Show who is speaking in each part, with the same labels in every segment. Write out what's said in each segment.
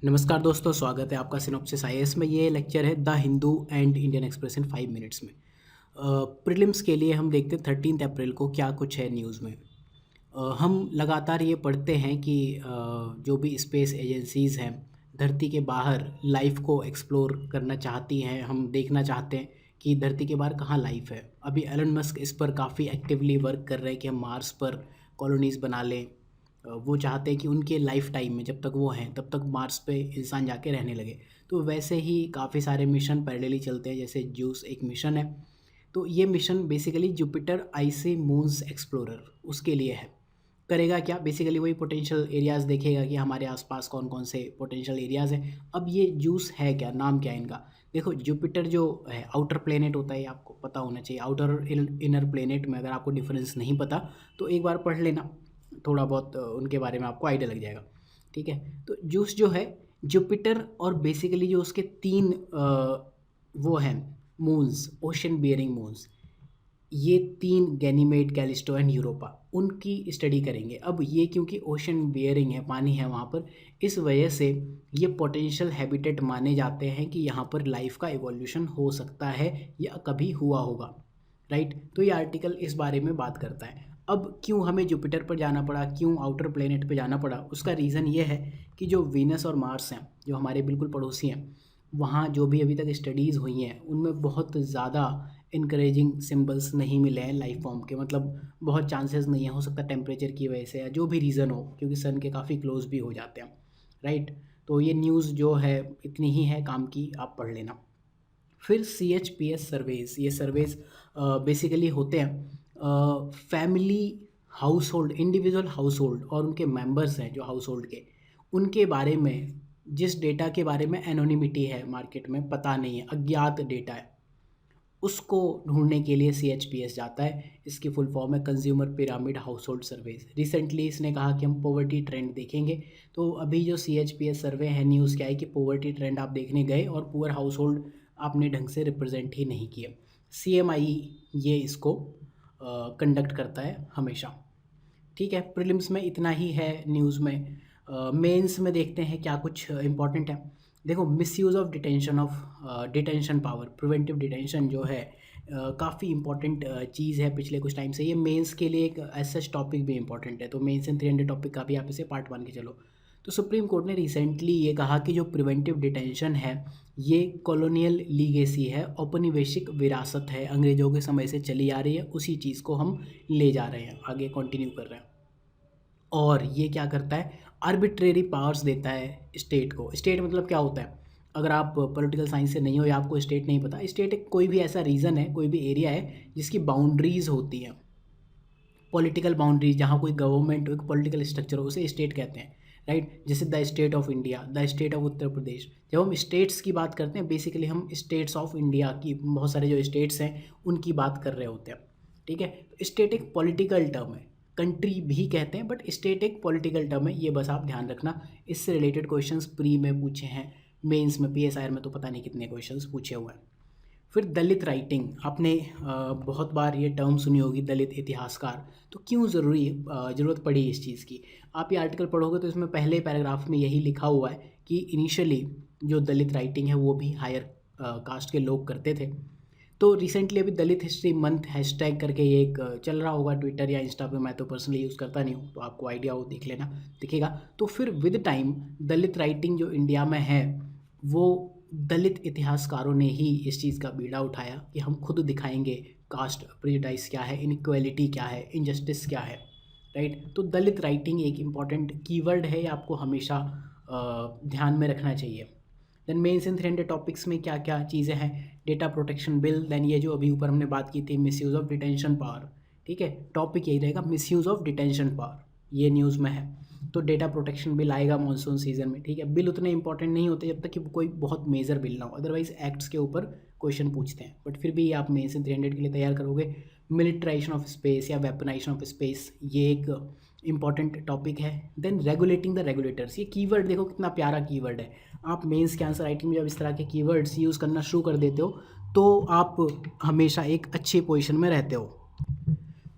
Speaker 1: नमस्कार दोस्तों, स्वागत है आपका सिनॉप्सिस आईएएस में। ये लेक्चर है the Hindu and Indian express in 5 minutes में। प्रीलिम्स के लिए हम देखते हैं 13 अप्रैल को क्या कुछ है न्यूज़ में। हम लगातार ये पढ़ते हैं कि जो भी स्पेस एजेंसीज़ हैं धरती के बाहर लाइफ को एक्सप्लोर करना चाहती हैं। हम देखना चाहते हैं कि धरती के बाहर कहाँ लाइफ है। अभी एलन मस्क इस पर काफ़ी एक्टिवली वर्क कर रहे हैं कि हम मार्स पर कॉलोनीज़ बना लें। वो चाहते हैं कि उनके लाइफ टाइम में जब तक वो हैं तब तक मार्स पे इंसान जाके रहने लगे। तो वैसे ही काफ़ी सारे मिशन पैरेलली चलते हैं, जैसे ज्यूस एक मिशन है। तो ये मिशन बेसिकली जुपिटर आइसी मून्स एक्सप्लोरर उसके लिए है। करेगा क्या? बेसिकली वही पोटेंशियल एरियाज़ देखेगा कि हमारे आसपास कौन कौन से पोटेंशियल एरियाज़ हैं। अब ये ज्यूस है क्या, नाम क्या है इनका? देखो, जुपिटर जो है आउटर प्लेनेट होता है, ये आपको पता होना चाहिए। आउटर इनर प्लेनेट में अगर आपको डिफरेंस नहीं पता तो एक बार पढ़ लेना, थोड़ा बहुत उनके बारे में आपको आइडिया लग जाएगा। ठीक है, तो ज्यूस जो है जुपिटर और बेसिकली जो उसके तीन वो हैं मून्स, ओशन बियरिंग मून्स, ये तीन गैनीमेड, कैलिस्टो एंड यूरोपा, उनकी स्टडी करेंगे। अब ये क्योंकि ओशन बियरिंग है, पानी है वहाँ पर, इस वजह से ये पोटेंशियल हैबिटेट माने जाते हैं कि यहाँ पर लाइफ का इवोल्यूशन हो सकता है या कभी हुआ होगा। राइट, तो ये आर्टिकल इस बारे में बात करता है। अब क्यों हमें जुपिटर पर जाना पड़ा, क्यों आउटर प्लेनेट पर जाना पड़ा? उसका रीज़न ये है कि जो वीनस और मार्स हैं, जो हमारे बिल्कुल पड़ोसी हैं, वहाँ जो भी अभी तक स्टडीज़ हुई हैं उनमें बहुत ज़्यादा इनकरेजिंग सिंबल्स नहीं मिले हैं लाइफ फॉर्म के। मतलब बहुत चांसेस नहीं है, हो सकता है टेम्परेचर की वजह से या जो भी रीज़न हो, क्योंकि सन के काफ़ी क्लोज भी हो जाते हैं। राइट, तो ये न्यूज़ जो है इतनी ही है काम की, आप पढ़ लेना। फिर CHPS सर्वेज, ये सर्वेज बेसिकली होते हैं family, house hold, individual house hold और उनके मेंबर्स हैं जो हाउस होल्ड के, उनके बारे में जिस डेटा के बारे में एनोनिमिटी है, मार्केट में पता नहीं है, अज्ञात डेटा है, उसको ढूंढने के लिए CHPS जाता है। इसकी फुल फॉर्म है consumer pyramid house hold surveys. Recently इसने कहा कि हम पॉवर्टी ट्रेंड देखेंगे। तो अभी जो CHPS सर्वे है, न्यूज़ क्या है कि पॉवर्टी ट्रेंड आप देखने गए और पुअर हाउस होल्ड आपने ढंग से रिप्रेजेंट ही नहीं किया। CMI ये इसको कंडक्ट करता है हमेशा। ठीक है, प्रीलिम्स में इतना ही है न्यूज़ में। मेंस में देखते हैं क्या कुछ इंपॉर्टेंट है। देखो, misuse of detention, detention power, preventive detention जो है काफ़ी इंपॉर्टेंट चीज़ है पिछले कुछ टाइम से। ये मेंस के लिए एक ऐसा टॉपिक भी इंपॉर्टेंट है, तो मेंस इन 300 टॉपिक का भी आप इसे पार्ट मान के चलो। तो सुप्रीम कोर्ट ने रिसेंटली ये कहा कि जो प्रिवेंटिव डिटेंशन है ये कॉलोनियल लीगेसी है, औपनिवेशिक विरासत है, अंग्रेज़ों के समय से चली आ रही है, उसी चीज़ को हम ले जा रहे हैं, आगे कंटिन्यू कर रहे हैं। और ये क्या करता है, आर्बिट्रेरी पावर्स देता है स्टेट को। स्टेट मतलब क्या होता है? अगर आप पॉलिटिकल साइंस से नहीं हो या आपको स्टेट नहीं पता, स्टेट एक कोई भी ऐसा रीजन है, कोई भी एरिया है जिसकी बाउंड्रीज होती हैं, पॉलिटिकल बाउंड्रीज, जहाँ कोई गवर्नमेंट, एक पॉलिटिकल स्ट्रक्चर हो, उसे स्टेट कहते हैं। राइट, जैसे the state of India, the state of Uttar Pradesh. जब हम स्टेट्स की बात करते हैं, बेसिकली हम स्टेट्स ऑफ इंडिया की बहुत सारे जो स्टेट्स हैं उनकी बात कर रहे होते हैं। ठीक है, तो स्टेट एक पॉलिटिकल टर्म है, कंट्री भी कहते हैं, बट स्टेट एक पॉलिटिकल टर्म है, ये बस आप ध्यान रखना। इससे रिलेटेड क्वेश्चंस प्री में पूछे हैं, मेंस में, PSIR में तो पता नहीं कितने क्वेश्चंस पूछे हुए हैं। फिर दलित राइटिंग, आपने बहुत बार ये टर्म सुनी होगी, दलित इतिहासकार। तो क्यों ज़रूरत पड़ी इस चीज़ की? आप ये आर्टिकल पढ़ोगे तो इसमें पहले पैराग्राफ में यही लिखा हुआ है कि इनिशियली जो दलित राइटिंग है वो भी हायर कास्ट के लोग करते थे। तो रिसेंटली अभी दलित हिस्ट्री मंथ हैशटैग करके ये एक चल रहा होगा ट्विटर या इंस्टा पे, मैं तो पर्सनली यूज़ करता नहीं हूँ, तो आपको आइडिया हो, देख लेना, दिखेगा। तो फिर विद टाइम दलित राइटिंग जो इंडिया में है, वो दलित इतिहासकारों ने ही इस चीज़ का बीड़ा उठाया कि हम खुद दिखाएंगे कास्ट प्रेजुडाइज क्या है, इनइक्वालिटी क्या है, इनजस्टिस क्या है। राइट, तो दलित राइटिंग एक इम्पॉर्टेंट कीवर्ड है, आपको हमेशा ध्यान में रखना चाहिए। देन मेंस इन 300 टॉपिक्स में क्या क्या चीज़ें हैं, डेटा प्रोटेक्शन बिल, देन ये जो अभी ऊपर हमने बात की थी मिसयूज़ ऑफ डिटेंशन पावर। ठीक है, टॉपिक यही रहेगा, मिसयूज़ ऑफ डिटेंशन पावर, ये न्यूज़ में है। तो डेटा प्रोटेक्शन बिल आएगा मानसून सीजन में। ठीक है, बिल उतने इंपॉर्टेंट नहीं होते जब तक कि कोई बहुत मेजर बिल ना हो, अदरवाइज एक्ट्स के ऊपर क्वेश्चन पूछते हैं, बट फिर भी आप मेंस इन 300 के लिए तैयार करोगे। मिलिट्राइजेशन ऑफ स्पेस या वेपनाइजेशन ऑफ स्पेस, ये एक इंपॉर्टेंट टॉपिक है। देन रेगुलेटिंग द रेगुलेटर्स, ये कीवर्ड देखो कितना प्यारा कीवर्ड है। आप मेंस के आंसर राइटिंग में जब इस तरह के कीवर्ड्स यूज़ करना शुरू कर देते हो तो आप हमेशा एक अच्छी पोजीशन में रहते हो।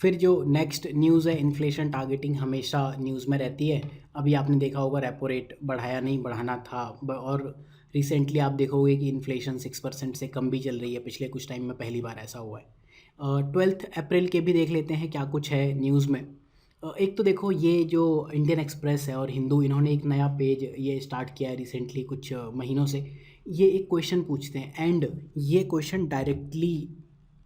Speaker 1: फिर जो नेक्स्ट न्यूज़ है, इन्फ्लेशन टारगेटिंग हमेशा न्यूज़ में रहती है। अभी आपने देखा होगा रेपो रेट बढ़ाया नहीं, बढ़ाना था और रिसेंटली आप देखोगे कि इन्फ्लेशन 6% से कम भी चल रही है। पिछले कुछ टाइम में पहली बार ऐसा हुआ है। 12 अप्रैल के भी देख लेते हैं क्या कुछ है न्यूज़ में। एक तो देखो ये जो इंडियन एक्सप्रेस है और हिंदू, इन्होंने एक नया पेज ये स्टार्ट किया है रिसेंटली कुछ महीनों से। ये एक क्वेश्चन पूछते हैं एंड ये क्वेश्चन डायरेक्टली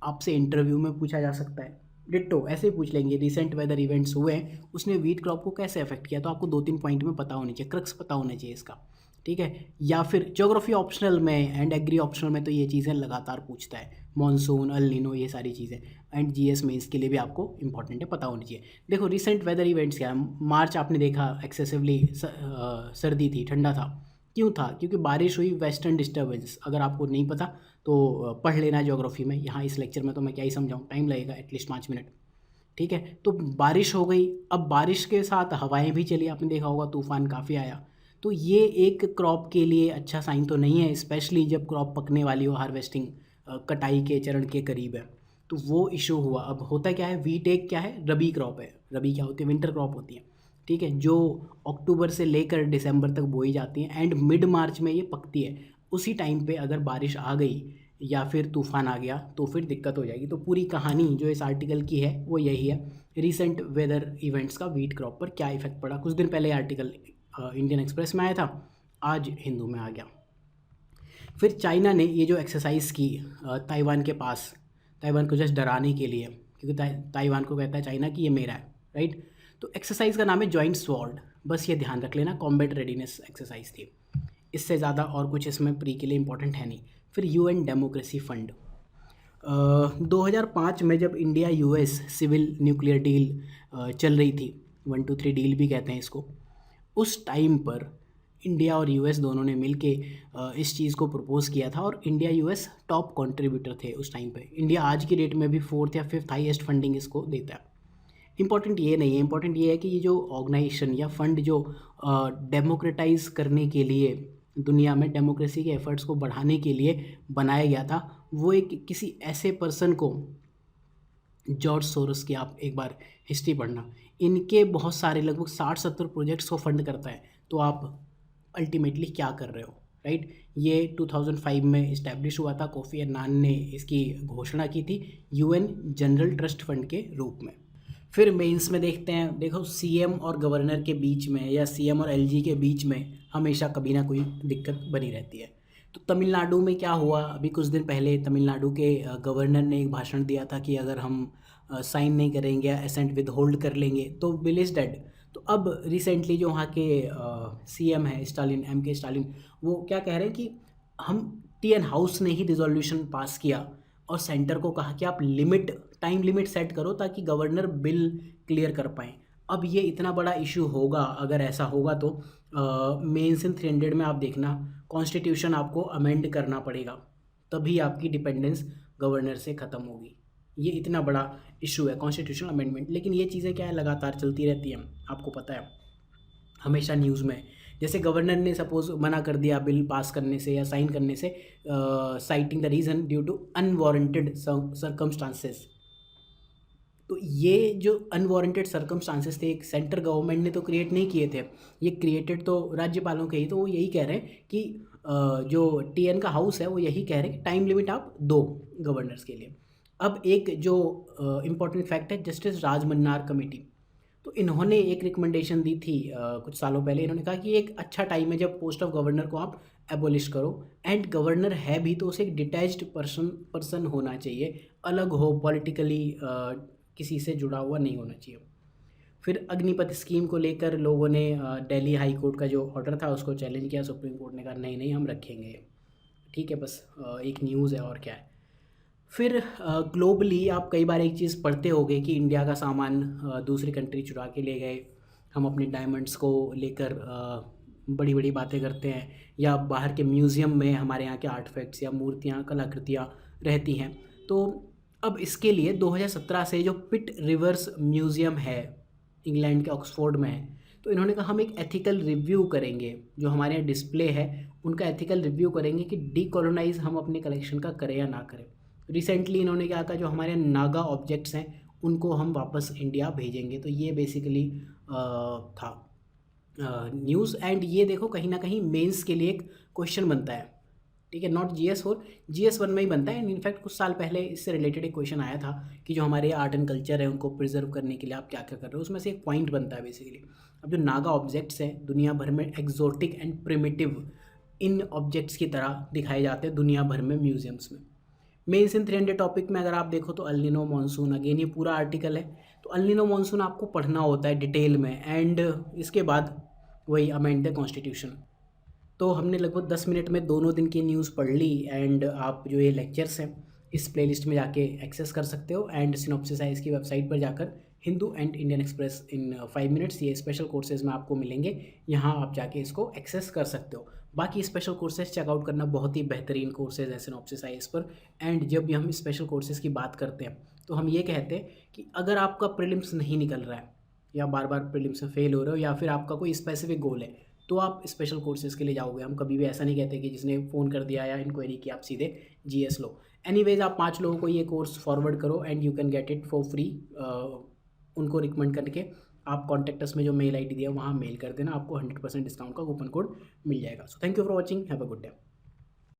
Speaker 1: आपसे इंटरव्यू में पूछा जा सकता है। डिट्टो ऐसे ही पूछ लेंगे, रिसेंट वेदर इवेंट्स हुए हैं, उसने व्हीट क्रॉप को कैसे अफेक्ट किया। तो आपको 2-3 पॉइंट में पता होनी चाहिए, क्रक्स पता होना चाहिए इसका, ठीक है। या फिर ज्योग्राफी ऑप्शनल में एंड एग्री ऑप्शनल में तो ये चीज़ें लगातार पूछता है, मॉनसून, अल नीनो, ये सारी चीज़ें। एंड जीएस में इसके लिए भी आपको इंपॉर्टेंट है, पता होनी चाहिए। देखो रिसेंट वेदर इवेंट्स क्या है, मार्च आपने देखा एक्सेसिवली सर्दी थी, ठंडा था। क्यों था? क्योंकि बारिश हुई, वेस्टर्न डिस्टर्बेंस। अगर आपको नहीं पता तो पढ़ लेना ज्योग्राफी में। यहाँ इस लेक्चर में तो मैं क्या ही समझाऊँ, टाइम लगेगा एटलीस्ट 5 मिनट, ठीक है। तो बारिश हो गई, अब बारिश के साथ हवाएं भी चली, आपने देखा होगा तूफान काफ़ी आया। तो ये एक क्रॉप के लिए अच्छा साइन तो नहीं है, स्पेशली जब क्रॉप पकने वाली हो, हार्वेस्टिंग कटाई के चरण के करीब है। तो वो इशू हुआ। अब होता क्या है, वीट एक क्या है, रबी क्रॉप है। रबी क्या होती है, विंटर क्रॉप होती है, ठीक है, जो अक्टूबर से लेकर दिसंबर तक बोई जाती हैं एंड मिड मार्च में ये पकती है। उसी टाइम पे अगर बारिश आ गई या फिर तूफान आ गया तो फिर दिक्कत हो जाएगी। तो पूरी कहानी जो इस आर्टिकल की है वो यही है, रिसेंट वेदर इवेंट्स का वीट क्रॉप पर क्या इफेक्ट पड़ा। कुछ दिन पहले आर्टिकल इंडियन एक्सप्रेस में आया था, आज हिंदू में आ गया। फिर चाइना ने ये जो एक्सरसाइज की ताइवान के पास, ताइवान को जस्ट डराने के लिए, क्योंकि ताइवान को कहता है चाइना कि ये मेरा है, राइट। तो एक्सरसाइज का नाम है जॉइंट स्वॉर्ड, बस ये ध्यान रख लेना, कॉम्बैट रेडीनेस एक्सरसाइज थी। इससे ज़्यादा और कुछ इसमें प्री के लिए इंपॉर्टेंट है नहीं। फिर यूएन डेमोक्रेसी फंड, 2005 में जब India US civil nuclear deal चल रही थी, 123 डील भी कहते हैं इसको, उस टाइम पर इंडिया और यूएस दोनों ने मिलके इस चीज़ को प्रपोज़ किया था और इंडिया यूएस टॉप कंट्रीब्यूटर थे उस टाइम पे। इंडिया आज की डेट में भी 4th या 5th हाईएस्ट फंडिंग इसको देता है। इंपॉर्टेंट ये नहीं है, इंपॉर्टेंट ये है कि ये जो ऑर्गेनाइजेशन या फंड जो डेमोक्रेटाइज करने के लिए, दुनिया में डेमोक्रेसी के एफर्ट्स को बढ़ाने के लिए बनाया गया था, वो एक किसी ऐसे पर्सन को, जॉर्ज सोरोस की आप एक बार हिस्ट्री पढ़ना, इनके बहुत सारे लगभग 60-70 प्रोजेक्ट्स को फंड करता है। तो आप अल्टीमेटली क्या कर रहे हो, राइट। ये 2005 में इस्टेब्लिश हुआ था, कोफी अन्नान ने इसकी घोषणा की थी यूएन जनरल ट्रस्ट फंड के रूप में। फिर मेंस में देखते हैं, देखो सीएम और गवर्नर के बीच में या सीएम और एलजी के बीच में हमेशा कभी ना कोई दिक्कत बनी रहती है। तो तमिलनाडु में क्या हुआ, अभी कुछ दिन पहले तमिलनाडु के गवर्नर ने एक भाषण दिया था कि अगर हम साइन नहीं करेंगे या एसेंट विद होल्ड कर लेंगे तो बिल इज़ डेड। तो अब रिसेंटली जो वहाँ के सीएम है स्टालिन, एमके स्टालिन, वो क्या कह रहे हैं कि हम टीएन हाउस ने ही रिजोल्यूशन पास किया और सेंटर को कहा कि आप लिमिट, टाइम लिमिट सेट करो ताकि गवर्नर बिल क्लियर कर पाएँ। अब ये इतना बड़ा इशू होगा, अगर ऐसा होगा तो मेंस इन 300 में आप देखना, कॉन्स्टिट्यूशन आपको अमेंड करना पड़ेगा, तभी आपकी डिपेंडेंस गवर्नर से ख़त्म होगी। ये इतना बड़ा इशू है कॉन्स्टिट्यूशन अमेंडमेंट। लेकिन ये चीज़ें क्या है, लगातार चलती रहती हैं, आपको पता है, हमेशा न्यूज़ में। जैसे गवर्नर ने सपोज मना कर दिया बिल पास करने से या साइन करने से, citing the reason due to unwarranted circumstances. तो ये जो अनवारंटेड सर्कमस्टांसेस थे, एक सेंटर गवर्नमेंट ने तो क्रिएट नहीं किए थे, ये क्रिएटेड तो राज्यपालों के ही। तो वो यही कह रहे हैं कि जो टीएन का हाउस है वो यही कह रहे हैं कि टाइम लिमिट आप दो गवर्नर्स के लिए। अब एक जो इम्पोर्टेंट फैक्ट है, जस्टिस राजमन्नार कमेटी, तो इन्होंने एक रिकमेंडेशन दी थी कुछ सालों पहले। इन्होंने कहा कि एक अच्छा टाइम है जब पोस्ट ऑफ गवर्नर को आप एबोलिश करो, एंड गवर्नर है भी तो उसे एक डिटैच्ड पर्सन होना चाहिए, अलग हो, पॉलिटिकली किसी से जुड़ा हुआ नहीं होना चाहिए। फिर अग्निपथ स्कीम को लेकर लोगों ने दिल्ली हाई कोर्ट का जो ऑर्डर था उसको चैलेंज किया, सुप्रीम कोर्ट ने कहा नहीं नहीं हम रखेंगे, ठीक है, बस एक न्यूज़ है और क्या है। फिर ग्लोबली आप कई बार एक चीज़ पढ़ते होगे कि इंडिया का सामान दूसरी कंट्री चुरा के ले गए, हम अपने डायमंड्स को लेकर बड़ी बड़ी बातें करते हैं, या बाहर के म्यूज़ियम में हमारे यहाँ के आर्टफैक्ट्स या मूर्तियाँ, कलाकृतियाँ रहती हैं। तो अब इसके लिए 2017 से जो पिट रिवर्स म्यूज़ियम है, इंग्लैंड के ऑक्सफोर्ड में है, तो इन्होंने कहा हम एक एथिकल रिव्यू करेंगे, जो हमारे यहाँ डिस्प्ले है उनका एथिकल रिव्यू करेंगे कि डीकोलोनाइज हम अपने कलेक्शन का करें या ना करें। रिसेंटली इन्होंने क्या कहा, जो हमारे नागा ऑब्जेक्ट्स हैं उनको हम वापस इंडिया भेजेंगे। तो ये बेसिकली था न्यूज़। एंड ये देखो कहीं ना कहीं मेंस के लिए एक क्वेश्चन बनता है, ठीक है, नॉट GS4, GS1 में ही बनता है। एंड इनफैक्ट कुछ साल पहले इससे रिलेटेड एक क्वेश्चन आया था कि जो हमारे आर्ट एंड कल्चर है उनको प्रिजर्व करने के लिए आप क्या क्या कर रहे हो, उसमें से एक पॉइंट बनता है बेसिकली। अब जो नागा ऑब्जेक्ट्स हैं दुनिया भर में exotic and primitive in objects की तरह दिखाए जाते हैं दुनिया भर में म्यूजियम्स में। मेंस इन 300 टॉपिक में अगर आप देखो तो अल्निनो मानसून, अगेन ये पूरा आर्टिकल है। तो अल्निनो मानसून आपको पढ़ना होता है डिटेल में। एंड इसके बाद वही अमेंड द कॉन्स्टिट्यूशन। तो हमने लगभग 10 मिनट में दोनों दिन की न्यूज़ पढ़ ली। एंड आप जो ये लेक्चर्स हैं इस प्लेलिस्ट में जाके एक्सेस कर सकते हो। एंड सिनॉप्सिस आईएएस की वेबसाइट पर जाकर Hindu and Indian express in 5 minutes ये स्पेशल कोर्सेज में आपको मिलेंगे, यहाँ आप जाके इसको एक्सेस कर सकते हो। बाकी स्पेशल कोर्सेज चेकआउट करना, बहुत ही बेहतरीन कोर्सेज है सिनॉप्सिस आईएएस पर। एंड जब हम स्पेशल कोर्सेज की बात करते हैं तो हम ये कहते हैं कि अगर आपका प्रीलिम्स नहीं निकल रहा है या बार बार प्रीलिम्स में फेल हो रहे हो या फिर आपका कोई स्पेसिफिक गोल है तो आप स्पेशल कोर्सेज के लिए जाओगे। हम कभी भी ऐसा नहीं कहते कि जिसने फ़ोन कर दिया या इंक्वायरी की आप सीधे GS लो। एनीवेज आप 5 लोगों को ये कोर्स फॉरवर्ड करो and you can get it for free. उनको रिकमेंड करके आप कॉन्टैक्ट अस में जो मेल ID दिया वहाँ मेल कर देना, आपको 100% डिस्काउंट का कूपन कोड मिल जाएगा। So thank you for watching, have a good day.